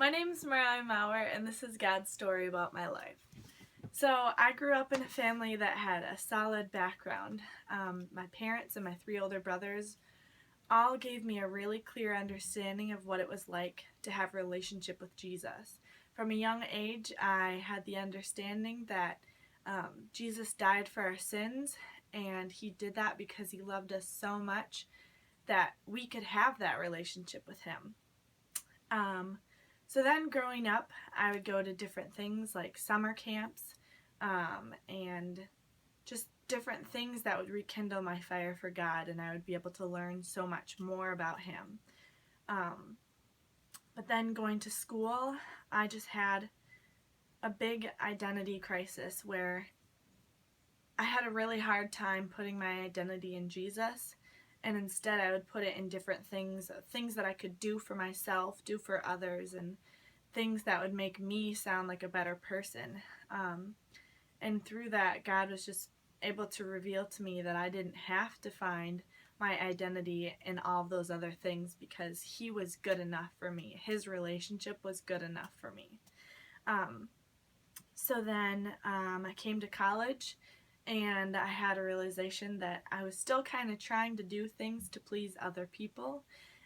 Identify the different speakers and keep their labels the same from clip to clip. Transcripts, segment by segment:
Speaker 1: My name is Moriah, and this is God's story about my life. So I grew up in a family that had a solid background. My parents and my three older brothers all gave me a really clear understanding of what it was like to have a relationship with Jesus. From a young age, I had the understanding that Jesus died for our sins, and he did that because he loved us so much that we could have that relationship with him. So then growing up, I would go to different things like summer camps and just different things that would rekindle my fire for God, and I would be able to learn so much more about him. But then going to school, I just had a big identity crisis where I had a really hard time putting my identity in Jesus, and instead I would put it in different things that I could do for myself, do for others, and things that would make me sound like a better person. And through that, God was just able to reveal to me that I didn't have to find my identity in all of those other things because he was good enough for me. His relationship was good enough for me. So then I came to college, and I had a realization that I was still kind of trying to do things to please other people.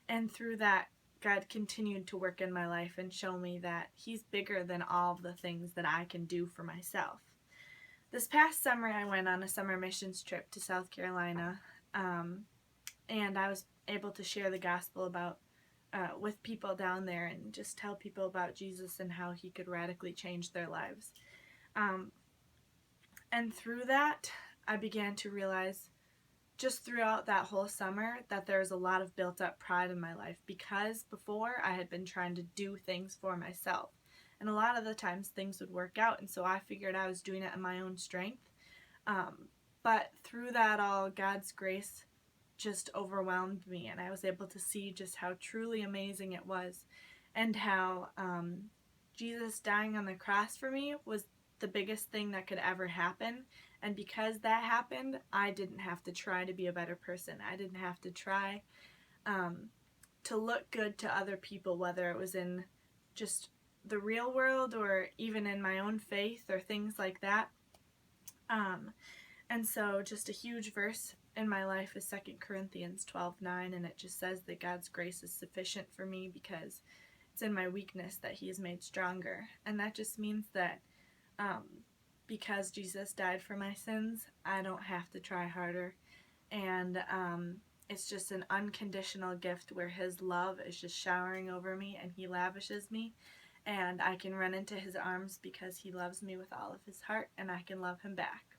Speaker 1: And through that, God continued to work in my life and show me that he's bigger than all of the things that I can do for myself. This past summer, I went on a summer missions trip to South Carolina, and I was able to share the gospel about with people down there and just tell people about Jesus and how he could radically change their lives. And through that, I began to realize just throughout that whole summer that there was a lot of built up pride in my life because before I had been trying to do things for myself. And a lot of the times things would work out, and so I figured I was doing it in my own strength. But through that all, God's grace just overwhelmed me, and I was able to see just how truly amazing it was, and how Jesus dying on the cross for me was the biggest thing that could ever happen. And because that happened, I didn't have to try to be a better person. I didn't have to try to look good to other people, whether it was in just the real world or even in my own faith or things like that. And so just a huge verse in my life is 2 Corinthians 12:9, and it just says that God's grace is sufficient for me because it's in my weakness that he is made stronger. And that just means that because Jesus died for my sins, I don't have to try harder. And it's just an unconditional gift where his love is just showering over me and he lavishes me. And I can run into his arms because he loves me with all of his heart, and I can love him back.